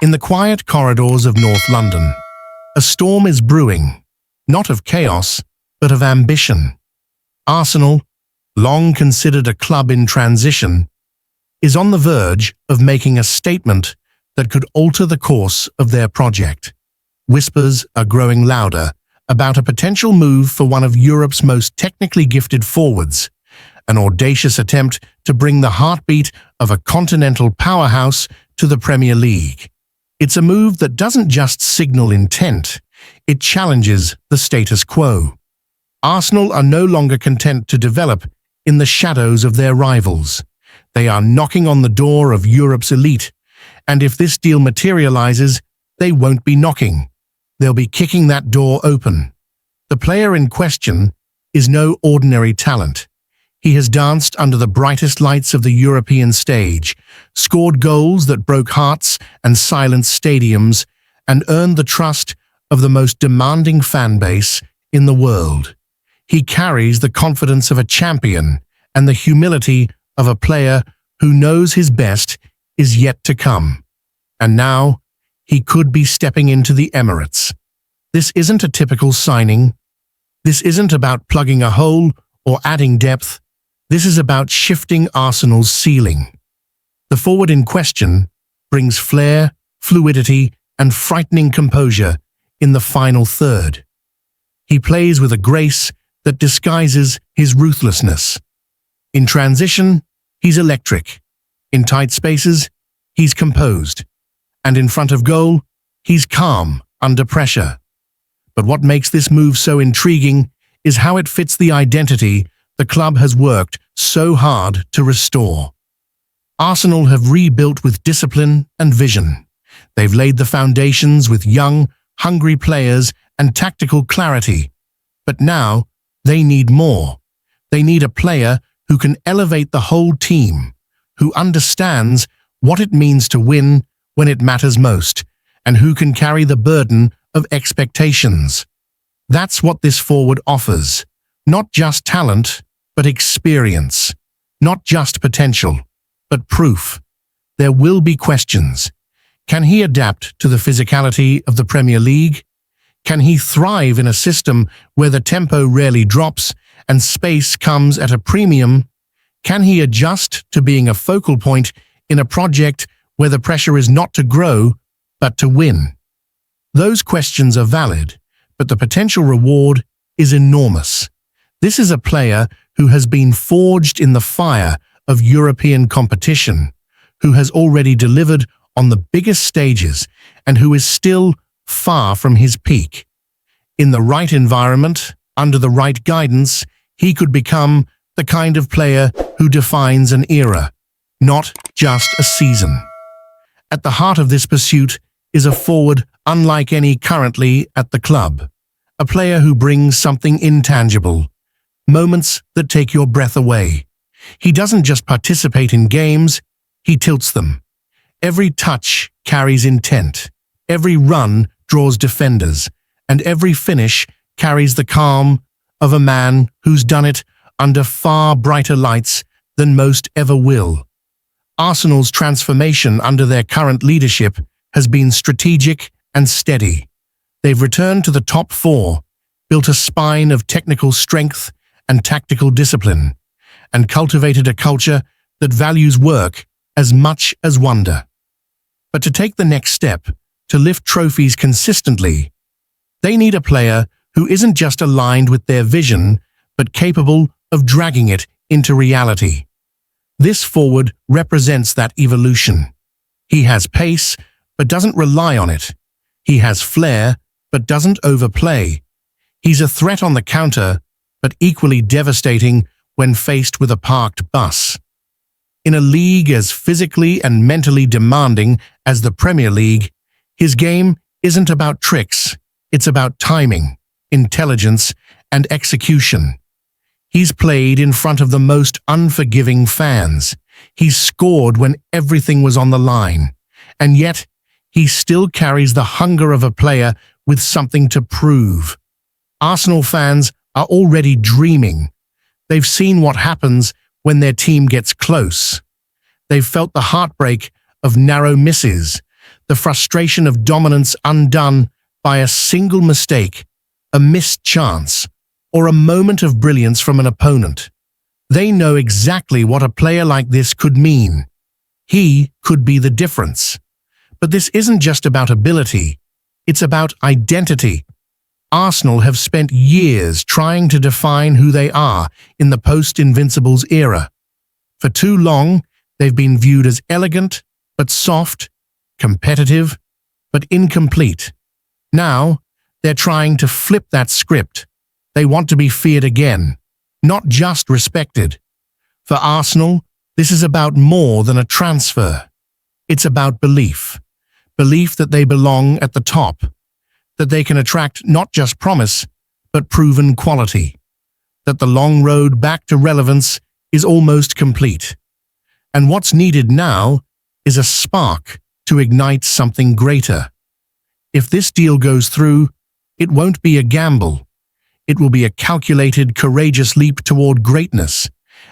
In the quiet corridors of North London, a storm is brewing, not of chaos, but of ambition. Arsenal, long considered a club in transition, is on the verge of making a statement that could alter the course of their project. Whispers are growing louder about a potential move for one of Europe's most technically gifted forwards, an audacious attempt to bring the heartbeat of a continental powerhouse to the Premier League. It's a move that doesn't just signal intent, it challenges the status quo. Arsenal are no longer content to develop in the shadows of their rivals. They are knocking on the door of Europe's elite, and if this deal materializes, they won't be knocking. They'll be kicking that door open. The player in question is no ordinary talent. He has danced under the brightest lights of the European stage, scored goals that broke hearts and silenced stadiums, and earned the trust of the most demanding fan base in the world. He carries the confidence of a champion and the humility of a player who knows his best is yet to come. And now, he could be stepping into the Emirates. This isn't a typical signing. This isn't about plugging a hole or adding depth. This is about shifting Arsenal's ceiling. The forward in question brings flair, fluidity, and frightening composure in the final third. He plays with a grace that disguises his ruthlessness. In transition, he's electric. In tight spaces, he's composed. And in front of goal, he's calm under pressure. But what makes this move so intriguing is how it fits the identity the club has worked so hard to restore. Arsenal have rebuilt with discipline and vision. They've laid the foundations with young, hungry players and tactical clarity. But now, they need more. They need a player who can elevate the whole team, who understands what it means to win when it matters most, and who can carry the burden of expectations. That's what this forward offers. Not just talent, but experience. Not just potential, but proof. There will be questions. Can he adapt to the physicality of the Premier League? Can he thrive in a system where the tempo rarely drops and space comes at a premium? Can he adjust to being a focal point in a project where the pressure is not to grow, but to win? Those questions are valid, but the potential reward is enormous. This is a player who has been forged in the fire of European competition, who has already delivered on the biggest stages, and who is still far from his peak. In the right environment, under the right guidance, he could become the kind of player who defines an era, not just a season. At the heart of this pursuit is a forward unlike any currently at the club, a player who brings something intangible, moments that take your breath away. He doesn't just participate in games, he tilts them. Every touch carries intent, every run draws defenders, and every finish carries the calm of a man who's done it under far brighter lights than most ever will. Arsenal's transformation under their current leadership has been strategic and steady. They've returned to the top four, built a spine of technical strength and tactical discipline, and cultivated a culture that values work as much as wonder. But to take the next step, to lift trophies consistently, they need a player who isn't just aligned with their vision, but capable of dragging it into reality. This forward represents that evolution. He has pace, but doesn't rely on it. He has flair, but doesn't overplay. He's a threat on the counter, but equally devastating when faced with a parked bus. In a league as physically and mentally demanding as the Premier League, his game isn't about tricks, it's about timing, intelligence, and execution. He's played in front of the most unforgiving fans. He's scored when everything was on the line. And yet, he still carries the hunger of a player with something to prove. Arsenal fans are already dreaming. They've seen what happens when their team gets close. They've felt the heartbreak of narrow misses, the frustration of dominance undone by a single mistake, a missed chance, or a moment of brilliance from an opponent. They know exactly what a player like this could mean. He could be the difference. But this isn't just about ability, it's about identity. Arsenal have spent years trying to define who they are in the post-Invincibles era. For too long, they've been viewed as elegant, but soft, competitive, but incomplete. Now, they're trying to flip that script. They want to be feared again, not just respected. For Arsenal, this is about more than a transfer. It's about belief. Belief that they belong at the top, that they can attract not just promise, but proven quality, that the long road back to relevance is almost complete. And what's needed now is a spark to ignite something greater. If this deal goes through, it won't be a gamble. It will be a calculated, courageous leap toward greatness,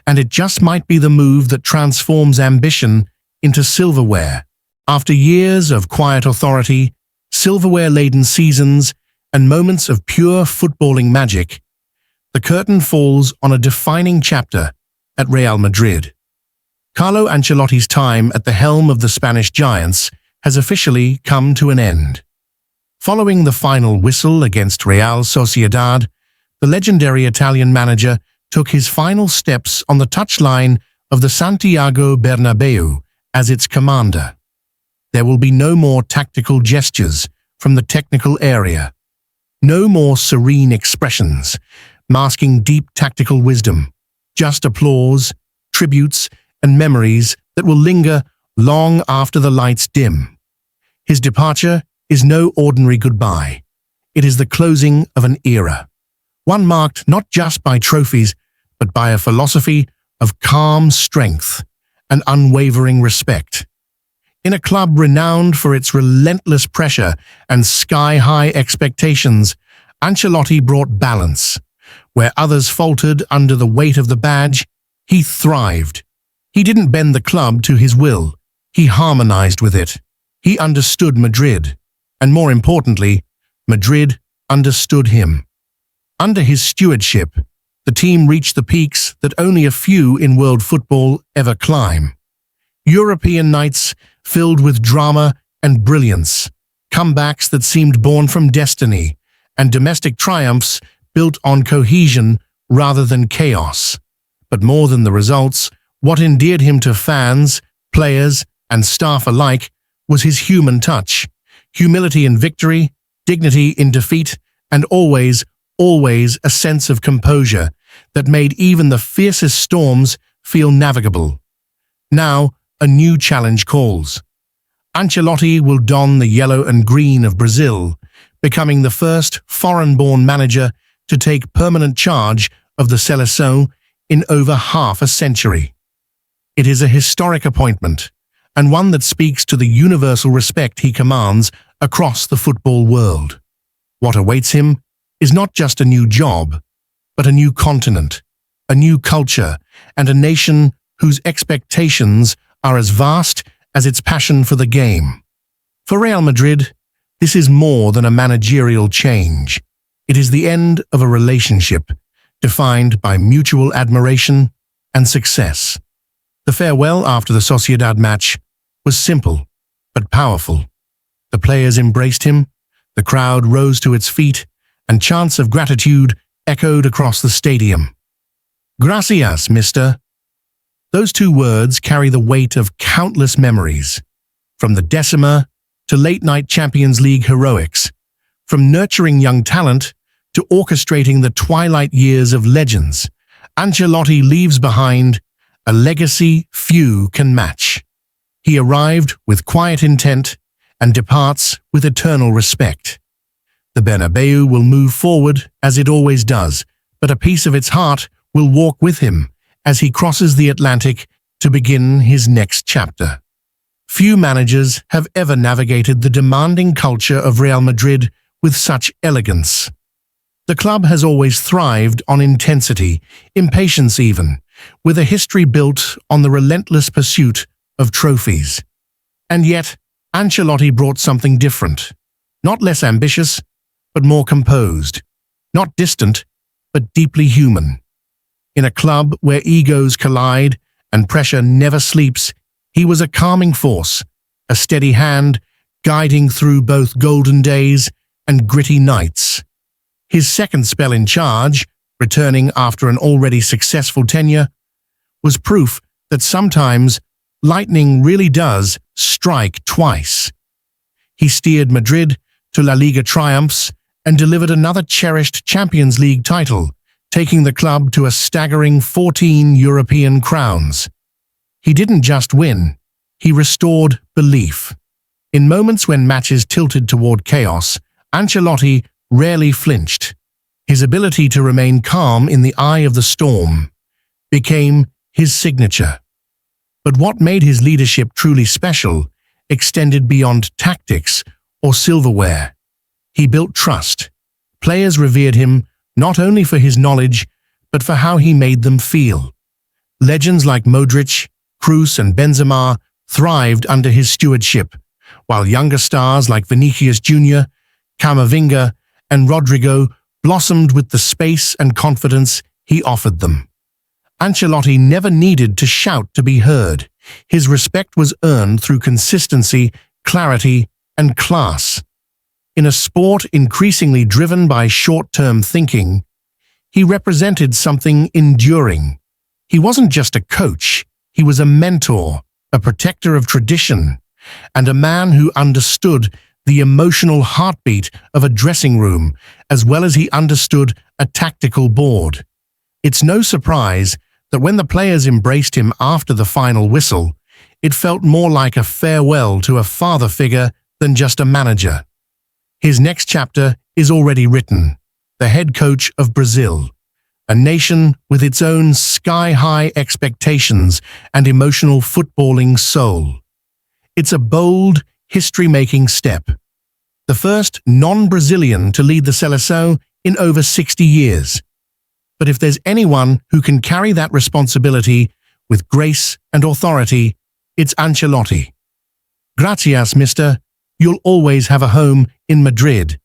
and it just might be the move that transforms ambition into silverware. After years of quiet authority, silverware-laden seasons, and moments of pure footballing magic, the curtain falls on a defining chapter at Real Madrid. Carlo Ancelotti's time at the helm of the Spanish giants has officially come to an end. Following the final whistle against Real Sociedad, the legendary Italian manager took his final steps on the touchline of the Santiago Bernabeu as its commander. There will be no more tactical gestures from the technical area, no more serene expressions masking deep tactical wisdom, just applause, tributes, and memories that will linger long after the lights dim. His departure is no ordinary goodbye. It is the closing of an era, one marked not just by trophies, but by a philosophy of calm strength and unwavering respect. In a club renowned for its relentless pressure and sky-high expectations, Ancelotti brought balance. Where others faltered under the weight of the badge, he thrived. He didn't bend the club to his will. He harmonized with it. He understood Madrid. And more importantly, Madrid understood him. Under his stewardship, the team reached the peaks that only a few in world football ever climb. European nights filled with drama and brilliance, comebacks that seemed born from destiny, and domestic triumphs built on cohesion rather than chaos. But more than the results, what endeared him to fans, players, and staff alike was his human touch. Humility in victory, dignity in defeat, and always a sense of composure that made even the fiercest storms feel navigable. Now, a new challenge calls. Ancelotti will don the yellow and green of Brazil, becoming the first foreign-born manager to take permanent charge of the Seleção in over half a century. It is a historic appointment, and one that speaks to the universal respect he commands across the football world. What awaits him is not just a new job, but a new continent, a new culture, and a nation whose expectations are as vast as its passion for the game. For Real Madrid, this is more than a managerial change. It is the end of a relationship defined by mutual admiration and success. The farewell after the Sociedad match was simple but powerful. The players embraced him, the crowd rose to its feet, and chants of gratitude echoed across the stadium. Gracias, mister. Those two words carry the weight of countless memories, from the Decima to late-night Champions League heroics, from nurturing young talent to orchestrating the twilight years of legends. Ancelotti leaves behind a legacy few can match. He arrived with quiet intent and departs with eternal respect. The Bernabeu will move forward as it always does, but a piece of its heart will walk with him as he crosses the Atlantic to begin his next chapter. Few managers have ever navigated the demanding culture of Real Madrid with such elegance. The club has always thrived on intensity, impatience even, with a history built on the relentless pursuit of trophies. And yet, Ancelotti brought something different. Not less ambitious, but more composed. Not distant, but deeply human. In a club where egos collide and pressure never sleeps, he was a calming force, a steady hand, guiding through both golden days and gritty nights. His second spell in charge, returning after an already successful tenure, was proof that sometimes lightning really does strike twice. He steered Madrid to La Liga triumphs and delivered another cherished Champions League title, taking the club to a staggering 14 European crowns. He didn't just win, he restored belief. In moments when matches tilted toward chaos, Ancelotti rarely flinched. His ability to remain calm in the eye of the storm became his signature. But what made his leadership truly special extended beyond tactics or silverware. He built trust. Players revered him not only for his knowledge, but for how he made them feel. Legends like Modric, Kroos and Benzema thrived under his stewardship, while younger stars like Vinicius Jr., Camavinga and Rodrigo blossomed with the space and confidence he offered them. Ancelotti never needed to shout to be heard. His respect was earned through consistency, clarity, and class. In a sport increasingly driven by short-term thinking, he represented something enduring. He wasn't just a coach, he was a mentor, a protector of tradition, and a man who understood the emotional heartbeat of a dressing room as well as he understood a tactical board. It's no surprise that when the players embraced him after the final whistle, it felt more like a farewell to a father figure than just a manager. His next chapter is already written, the head coach of Brazil, a nation with its own sky-high expectations and emotional footballing soul. It's a bold, history-making step. The first non-Brazilian to lead the Seleção in over 60 years. But if there's anyone who can carry that responsibility with grace and authority, it's Ancelotti. Gracias, mister. You'll always have a home in Madrid.